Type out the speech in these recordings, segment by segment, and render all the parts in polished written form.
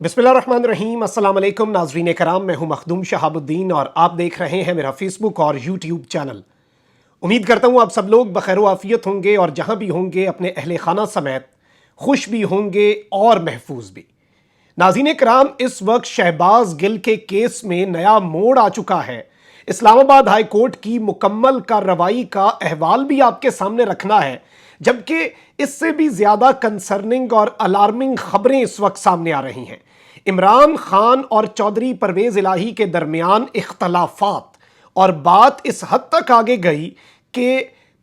बिस्मिल्लाहिर्रहमानिर्रहीम। अस्सलाम वालेकुम नाज़रीन कराम, मैं हूं मखदूम शहाबुद्दीन और आप देख रहे हैं मेरा फेसबुक और यूट्यूब चैनल। उम्मीद करता हूं आप सब लोग बखैर आफियत होंगे और जहां भी होंगे अपने अहले खाना समेत खुश भी होंगे और महफूज भी। नाज़रीन कराम, इस वक्त शहबाज गिल के केस में नया मोड़ आ चुका है। इस्लामाबाद हाई कोर्ट की मुकम्मल कार्रवाई का अहवाल भी आपके सामने रखना है, जबकि इससे भी ज्यादा कंसर्निंग और अलार्मिंग खबरें इस वक्त सामने आ रही हैं। इमरान खान और चौधरी परवेज इलाही के दरमियान इख्तलाफात और बात इस हद तक आगे गई कि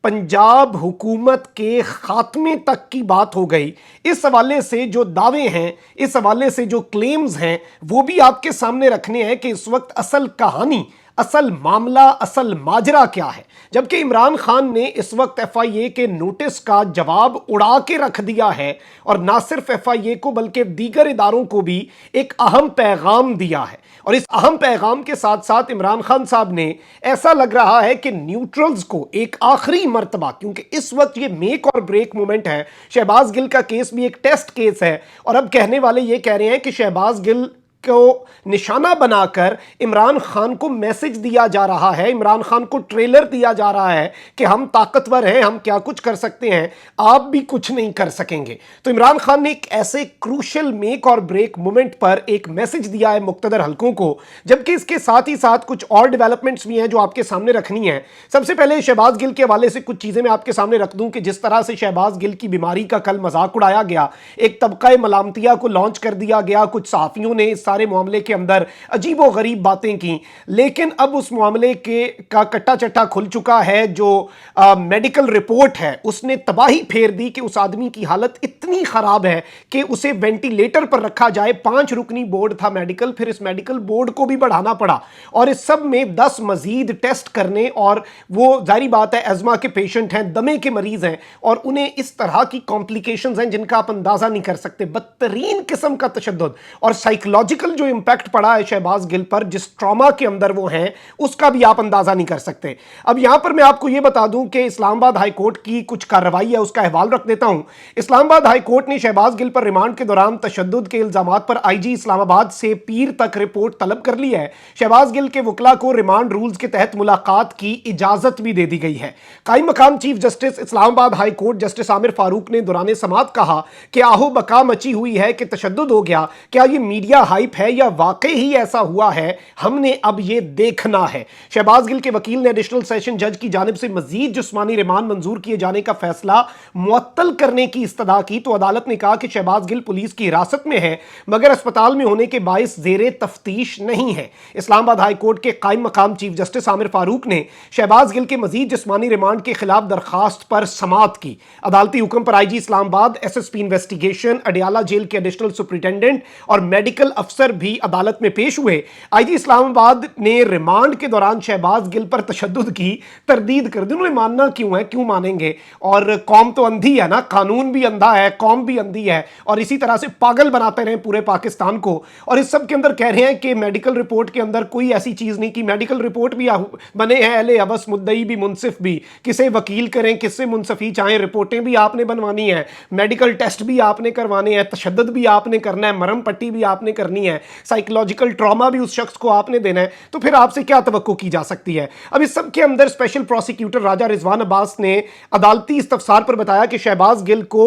पंजाब हुकूमत के खात्मे तक की बात हो गई। इस हवाले से जो दावे हैं, इस हवाले से जो क्लेम्स हैं, वो भी आपके सामने रखने हैं कि इस वक्त असल कहानी, असल मामला, असल माजरा क्या है। जबकि इमरान खान ने इस वक्त FIA के नोटिस का जवाब उड़ा के रख दिया है और ना सिर्फ FIA को बल्कि दीगर इदारों को भी एक अहम पैगाम दिया है। और इस अहम पैगाम के साथ साथ इमरान खान साहब ने ऐसा लग रहा है कि न्यूट्रल्स को एक आखिरी मर्तबा, क्योंकि इस वक्त ये मेक और ब्रेक मोमेंट है, शहबाज गिल का केस भी एक टेस्ट केस है और अब कहने वाले ये कह रहे हैं कि शहबाज गिल को निशाना बनाकर इमरान खान को मैसेज दिया जा रहा है, इमरान खान को ट्रेलर दिया जा रहा है कि हम ताकतवर हैं, हम क्या कुछ कर सकते हैं, आप भी कुछ नहीं कर सकेंगे। तो इमरान खान ने एक ऐसे क्रूशल मेक और ब्रेक मोमेंट पर एक मैसेज दिया है मुक्तदर हलकों को, जबकि इसके साथ ही साथ कुछ और डेवलपमेंट्स भी हैं जो आपके सामने रखनी है। सबसे पहले शहबाज गिल के हवाले से कुछ चीजें मैं आपके सामने रख दूं कि जिस तरह से शहबाज गिल की बीमारी का कल मजाक उड़ाया गया, एक तबका मलामतिया को लॉन्च कर दिया गया, कुछ सहाफियों ने इस सारे मामले के अंदर अजीबो गरीब बातें की, लेकिन अब उस मामले का कट्टा चट्टा खुल चुका है। जो मेडिकल रिपोर्ट है उसने तबाही फेर दी कि उस आदमी की हालत इतनी खराब है कि उसे वेंटिलेटर पर रखा जाए। 5 रुकनी बोर्ड था मेडिकल, फिर इस मेडिकल बोर्ड को भी बढ़ाना पड़ा और इस सब में 10 मजीद टेस्ट करने, और वो जाहिर बात है एज़मा के पेशेंट हैं, दमे के मरीज हैं और उन्हें इस तरह की कॉम्प्लिकेशंस हैं जिनका आप अंदाजा नहीं कर सकते। बदतरीन किस्म का तशद्दुद और साइकोलॉजिकल जो इंपैक्ट पड़ा है शहबाज गिल पर, जिस ट्रॉमा के अंदर वो हैं, उसका भी आप अंदाजा नहीं कर सकते। अब यहां पर मैं आपको यह बता दूं कि इस्लामाबाद हाई कोर्ट की कुछ कार्रवाई है, उसका अहवाल रख देता हूं। इस्लामाबाद हाई कोर्ट ने शहबाज गिल पर रिमांड के दौरान तशद्दुद के इल्जामात पर IG इस्लामाबाद से पीर तक रिपोर्ट तलब कर ली है। शहबाज गिल के वकला को रिमांड रूल्स के तहत मुलाकात की इजाजत भी दे दी गई है। कायम मकाम chief justice Islamabad high court justice Aamir Farooq ने दौरान समाअत कहा कि आहो बका मची हुई है कि तशद्दुद हो गया, क्या यह मीडिया हाइप है या वाकई ही ऐसा हुआ है, हमने अब यह देखना है। शहबाज गिल के वकील ने एडिशनल सेशन जज की जानिब से मजीद जिस्मानी रिमांड मंजूर किए जाने का फैसला मुअत्तल करने की इस्तदा की तो अदालत ने कहा कि शहबाज गिल पुलिस की हिरासत में है मगर अस्पताल में होने के बाइस जेरे तफ्तीश नहीं है। इस्लामाबाद हाई कोर्ट के कायम मकाम चीफ जस्टिस आमिर फारूक ने शहबाज गिल के मजीद जिस्मानी रिमांड के खिलाफ दरखास्त पर समाअत की। अदालती हुक्म पर IG Islamabad, SSP investigation, Adiala jail के एडिशनल सुपरिटेंडेंट और मेडिकल अफसर भी अदालत में पेश हुए। IG इस्लामाबाद ने रिमांड के दौरान शहबाज गिल पर तशद्दुद की तरदीद कर दी। उन्होंने मानना क्यों है, क्यों मानेंगे, और कौम तो अंधी है ना, कानून भी अंधा है, कौम भी अंधी है और इसी तरह से पागल बनाते रहे पूरे पाकिस्तान को। और इस सब के अंदर कह रहे हैं कि मेडिकल रिपोर्ट के अंदर कोई ऐसी चीज नहीं कि मेडिकल रिपोर्ट भी बने हैं अहले अबस, मुद्दई भी मुनसिफ भी, किसे वकील करें किससे मुनसफी चाहें, रिपोर्टें भी आपने बनवानी है, मेडिकल टेस्ट भी आपने करवाने हैं, तशद्दुद भी आपने करना है, मरहम पट्टी भी आपने करनी है, साइकोलॉजिकल ट्रॉमा भी उस शख्स को आपने देना है, तो फिर आपसे क्या तवक्को की जा सकती है। अब इस सब के अंदर स्पेशल प्रोसिक्यूटर राजा रिजवान अब्बास ने अदालती इस्तफसार पर बताया कि शहबाज गिल को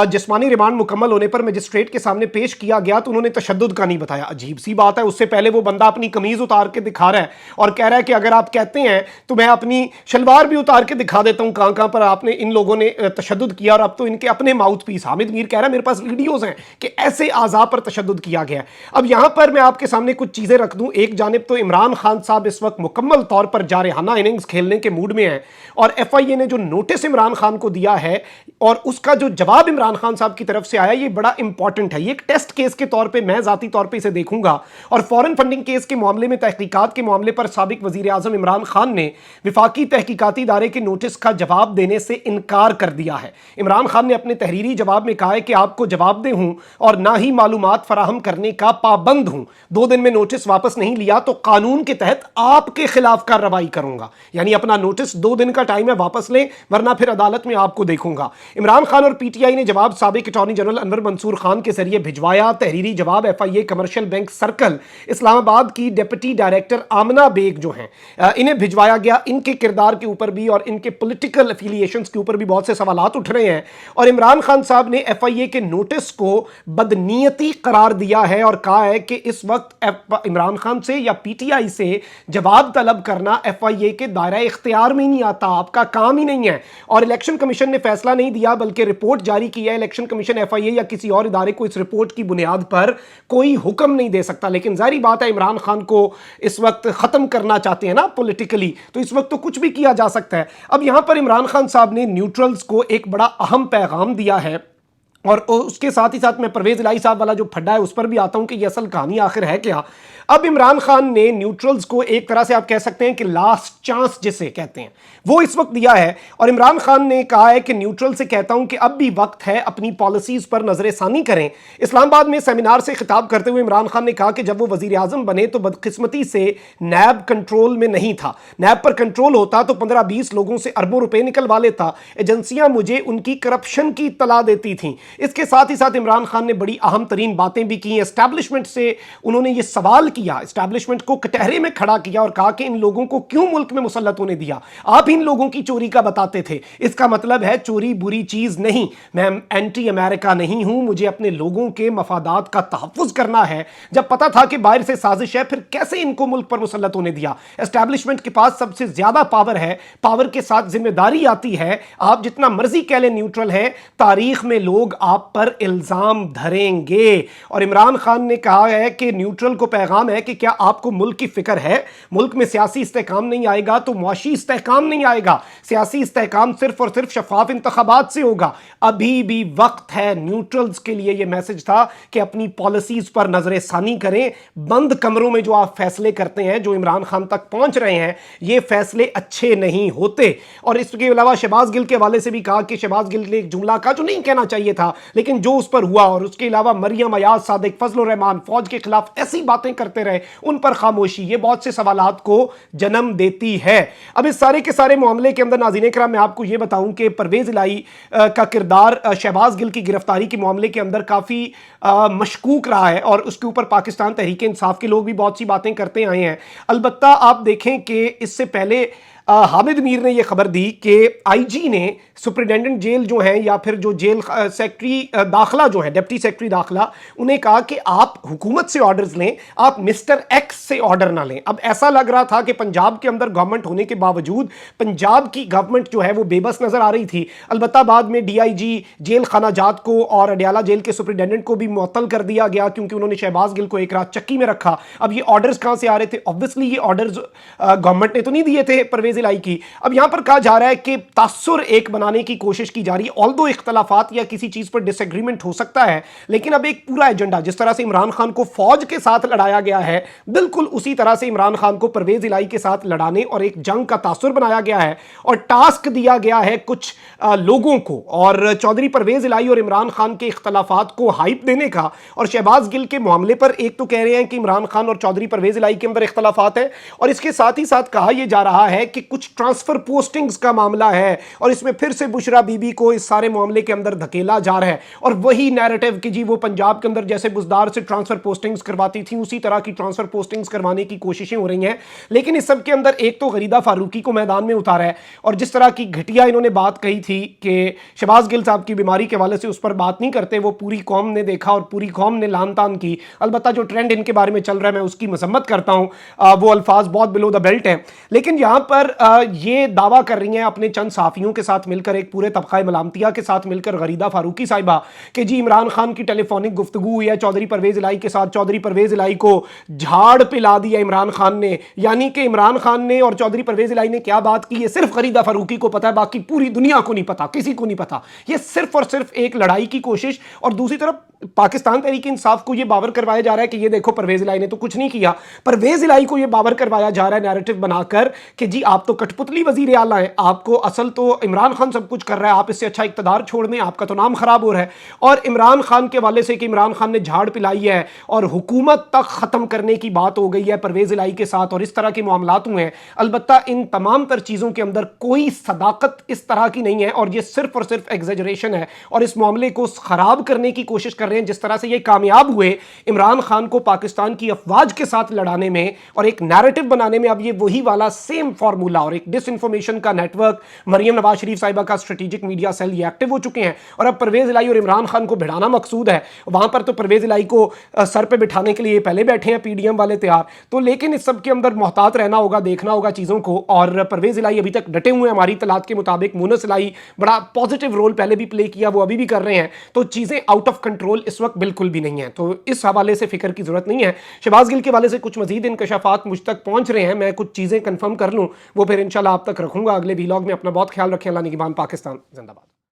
जिस्मानी रिमांड मुकम्मल होने पर मजिस्ट्रेट के सामने पेश किया गया तो उन्होंने तशद्दुद का नहीं बताया। अजीब सी बात है, उससे पहले वो बंदा अपनी कमीज उतार के दिखा रहा है और कह रहा है कि अगर आप कहते हैं तो मैं अपनी शलवार भी उतार के दिखा देता हूं कहां कहां पर आपने इन लोगों ने तशद्दुद किया। और अब तो इनके अपने माउथ पीस हामिद मीर कह रहा है मेरे पास वीडियोज हैं कि ऐसे आज़ा पर तशद्दुद किया गया। अब यहां पर मैं आपके सामने कुछ चीजें रख दूं। एक जानिब तो इमरान खान साहब इस वक्त मुकम्मल तौर पर जारहाना इनिंग्स खेलने के मूड में है और FIA ने जो नोटिस इमरान खान को दिया है और उसका जो जवाब इमरान खान साहब की तरफ से आया, ये बड़ा इंपॉर्टेंट है। ये एक टेस्ट केस के तौर पे मैं जाती तौर पे इसे देखूंगा। और फॉरेन फंडिंग केस के मामले में तहकीकात के मामले पर साबिक वजीर आजम इमरान खान ने विफाकी तहकीकाती इदारे के नोटिस का जवाब देने से इनकार कर दिया है। इमरान खान ने अपने तहरीरी जवाब में कहा है कि आपको जवाबदेह हूं और ना ही मालूमात फराहम करने का पाबंद हूं, 2 दिन में नोटिस वापस नहीं लिया तो कानून के तहत आपके खिलाफ कार्रवाई करूंगा। यानी अपना नोटिस 2 दिन का टाइम है, वापस लें वरना फिर अदालत में आपको देखूंगा। इमरान खान और पीटीआई ने जवाब साबिक अटॉर्नी जनरल अनवर मंसूर खान के जरिए भिजवाया। तहरीरी जवाब FIA commercial bank circle Islamabad की डिप्टी डायरेक्टर आमना बेग जो हैं इन्हें भिजवाया गया। इनके किरदार के ऊपर भी और इनके पॉलिटिकल एफिलिएशंस के ऊपर भी बहुत से सवालात उठ रहे हैं और इमरान खान साहब ने एफआईए के नोटिस को बदनीयती करार दिया है और कहा है कि इस वक्त इमरान खान से या पीटीआई से जवाब तलब करना एफआईए के दायरा इख्तियार में नहीं आता, आपका काम ही नहीं है। और इलेक्शन कमीशन ने फैसला नहीं दिया बल्कि रिपोर्ट जारी की है। इलेक्शन कमीशन एफआईए या किसी और इदारे को इस रिपोर्ट की बुनियाद पर कोई हुक्म नहीं दे सकता। लेकिन जाहिर बात है इमरान खान को इस वक्त खत्म करना चाहते हैं ना पॉलिटिकली, तो इस वक्त तो कुछ भी किया जा सकता है। अब यहां पर इमरान खान साहब ने न्यूट्रल्स को एक बड़ा अहम पैगाम दिया है और उसके साथ ही साथ मैं परवेज इलाही साहब वाला जो फड्डा है उस पर भी आता हूं कि ये असल कहानी आखिर है क्या। अब इमरान खान ने न्यूट्रल्स को एक तरह से आप कह सकते हैं कि लास्ट चांस जिसे कहते हैं वो इस वक्त दिया है और इमरान खान ने कहा है कि न्यूट्रल से कहता हूं कि अब भी वक्त है अपनी पॉलिसीज पर नजरसानी करें। इस्लामाबाद में सेमिनार से खिताब करते हुए इमरान खान ने कहा कि जब वो वजीर आजम बने तो बदकिस्मती से नैब कंट्रोल में नहीं था, नैब पर कंट्रोल होता तो 15-20 लोगों से अरबों रुपए निकलवा लेता, एजेंसियां मुझे उनकी करप्शन की इत्तला देती थीं। इसके साथ ही साथ इमरान खान ने बड़ी अहम तरीन बातें भी की। एस्टैब्लिशमेंट से उन्होंने ये सवाल किया, एस्टैब्लिशमेंट को कटहरे में खड़ा किया और कहा कि इन लोगों को क्यों मुल्क में मुसल्लत होने दिया, आप इन लोगों की चोरी का बताते थे, इसका मतलब है चोरी बुरी चीज नहीं, मैं एंटी अमेरिका नहीं हूं, मुझे अपने लोगों के मफादात का तहफ्फुज करना है। जब पता था कि बाहर से साजिश है फिर कैसे इनको मुल्क पर मुसल्लत होने दिया। एस्टैब्लिशमेंट के पास सबसे ज्यादा पावर है, पावर के साथ जिम्मेदारी आती है। आप जितना मर्जी कह लें न्यूट्रल है, तारीख में लोग आप पर इल्जाम धरेंगे। और इमरान खान ने कहा है कि न्यूट्रल को पैगाम है कि क्या आपको मुल्क की फिक्र है, मुल्क में सियासी इस्तेहकाम नहीं आएगा तो मुआशी इस्तेहकाम नहीं आएगा, सियासी इस्तेहकाम सिर्फ और सिर्फ शफाफ इंतखाबात से होगा। अभी भी वक्त है। न्यूट्रल्स के लिए यह मैसेज था कि अपनी पॉलिसीज पर नजरसानी करें। बंद कमरों में जो आप फैसले करते हैं जो इमरान खान तक पहुंच रहे हैं ये फैसले अच्छे नहीं होते। और इसके अलावा शहबाज गिल के हवाले से भी कहा कि शहबाज गिल ने एक जुमला कहा जो नहीं कहना चाहिए था लेकिन जो उस पर हुआ, और उसके अलावा मरियम अयाज सादिक फजल रहमान फौज के खिलाफ ऐसी बातें करते रहे, उन पर खामोशी, ये बहुत से सवालात को जन्म देती है। अब इस सारे के सारे मामले के अंदर नाज़रीन इकराम मैं आपको ये बताऊं कि परवेज इलाही का किरदार शहबाज गिल की गिरफ्तारी के मामले के अंदर काफी मशकूक रहा है और उसके ऊपर पाकिस्तान तहरीक इंसाफ के लोग भी बहुत सी बातें करते आए हैं। अलबत्ता आप देखें कि इससे पहले हामिद मीर ने यह खबर दी कि आईजी ने सुपरिटेंडेंट जेल जो हैं या फिर जो जेल सेक्रेटरी दाखिला जो है, डिप्टी सेक्रेटरी दाखिला, उन्हें कहा कि आप हुकूमत से ऑर्डर्स लें, आप मिस्टर एक्स से ऑर्डर ना लें। अब ऐसा लग रहा था कि पंजाब के अंदर गवर्नमेंट होने के बावजूद पंजाब की गवर्नमेंट जो है वो बेबस नजर आ रही थी। अलबत्ता बाद में डीआईजी जेल खाना जात को और अडियाला जेल के सुपरिटेंडेंट को भी मुअत्तल कर दिया गया क्योंकि उन्होंने शहबाज गिल को एक रात चक्की में रखा। अब ये ऑर्डर्स कहां से आ रहे थे? ऑब्वियसली ये ऑर्डर्स गवर्नमेंट ने तो नहीं दिए थे परवेज इलाही की। अब यहां पर कहा जा रहा है कि तासुर एक बनाने की कोशिश की जा रही है। ऑल्दो इख्तलाफात या किसी चीज पर डिसएग्रीमेंट हो सकता है लेकिन अब एक पूरा एजेंडा, जिस तरह से इमरान खान को फौज के साथ लड़ाया गया है, बिल्कुल उसी तरह से इमरान खान को परवेज इलाही के साथ लड़ाने और एक जंग का तासुर बनाया गया है और टास्क दिया गया है कुछ लोगों को, और चौधरी परवेज इलाही और इमरान खान के इख्तलाफात को हाइप देने का। और शहबाज गिल के मामले पर एक तो कह रहे हैं कि इमरान खान और चौधरी परवेज इलाही के अंदर इख्तलाफात है और इसके साथ ही साथ कहा यह जा रहा है कि कुछ ट्रांसफर पोस्टिंग्स का मामला है और इसमें फिर से बुशरा बीबी को इस सारे मामले के अंदर धकेला जा रहा है। और वही नैरेटिव कि जी वो पंजाब के अंदर जैसे बुजदार से ट्रांसफर पोस्टिंग्स करवाती थी उसी तरह की ट्रांसफर पोस्टिंग्स करवाने की कोशिशें हो रही हैं। लेकिन इस सब के अंदर एक तो गरीदा फारूकी को मैदान में उतारा है और जिस तरह की घटिया इन्होंने बात कही थी कि शहबाज गिल साहब की बीमारी के हवाले से उस पर बात नहीं करते, वो पूरी कौम ने देखा और पूरी कौम ने लान तान की। अलबत्ता जो ट्रेंड इनके बारे में चल रहा है मैं उसकी मसम्मत करता हूं, वो अल्फाज बहुत बिलो द बेल्ट हैं। लेकिन यहां पर ये दावा कर रही हैं अपने चंद साफियों के साथ मिलकर, एक पूरे तबका मलामतिया के साथ मिलकर, गरीदा फारूकी साहिबा, कि जी इमरान खान की टेलीफोनिक गुफ्तगू हुई है चौधरी परवेज इलाही के साथ, चौधरी परवेज इलाही को झाड़ पिला दिया इमरान खान ने। यानी कि इमरान खान ने और चौधरी परवेज इलाही ने क्या बात की ये सिर्फ गरीदा फारूकी को पता है, बाकी पूरी दुनिया को नहीं पता, किसी को नहीं पता। ये सिर्फ और सिर्फ एक लड़ाई की कोशिश। और दूसरी तरफ पाकिस्तान तहरीक इंसाफ को यह बावर करवाया जा रहा है कि ये देखो परवेज इलाही ने तो कुछ नहीं किया। परवेज इलाही को यह बावर करवाया जा रहा है नैरेटिव बनाकर कि जी आप آپ تو کٹپتلی وزیر اعلیٰ ہیں، آپ کو اصل تو عمران خان سب کچھ کر رہا ہے، آپ اس سے اچھا اقتدار چھوڑ دیں، آپ کا تو نام خراب ہو رہا ہے۔ اور عمران خان کے والے سے کہ عمران خان نے جھاڑ پلائی ہے اور حکومت تک ختم کرنے کی بات ہو گئی ہے پرویز الہی کے ساتھ اور اس طرح کے معاملات ہوئے ہیں۔ البتہ ان تمام تر چیزوں کے اندر کوئی صداقت اس طرح کی نہیں ہے اور یہ صرف اور صرف ایگزیجریشن ہے اور اس معاملے کو خراب کرنے کی کوشش کر رہے ہیں۔ جس طرح سے یہ کامیاب ہوئے عمران خان کو پاکستان کی افواج کے ساتھ لڑانے میں اور ایک نیریٹو بنانے میں، اب یہ وہی والا سیم فارمولا اور ایک ڈس انفارمیشن کا نیٹ ورک، مریم نواز شریف صاحبہ کا اسٹریٹجک میڈیا سیل یہ ایکٹیو ہو چکے ہیں اور اب پرویز الہی اور عمران خان کو بھڑانا مقصود ہے۔ وہاں پر تو پرویز الہی کو سر پہ بٹھانے کے لیے پہلے بیٹھے ہیں پی ڈی ایم والے تیار، تو لیکن اس سب کے اندر محتاط رہنا ہوگا، دیکھنا ہوگا چیزوں کو۔ اور پرویز الہی ابھی تک ڈٹے ہوئے ہیں ہماری اطلاعات کے مطابق، مونس الہی بڑا پازیٹیو رول پہلے بھی پلے کیا، وہ ابھی بھی کر رہے ہیں، تو چیزیں آؤٹ آف کنٹرول اس وقت بالکل بھی نہیں ہیں، تو اس حوالے سے فکر کی ضرورت نہیں ہے۔ شہباز گل کے حوالے سے کچھ مزید انکشافات مجھ تک پہنچ رہے ہیں، میں کچھ چیزیں کنفرم کر لوں، وہ پھر انشاءاللہ آپ تک رکھوں گا اگلے ویلاگ میں۔ اپنا بہت خیال رکھیں، اللہ نگہبان، پاکستان زندہ باد۔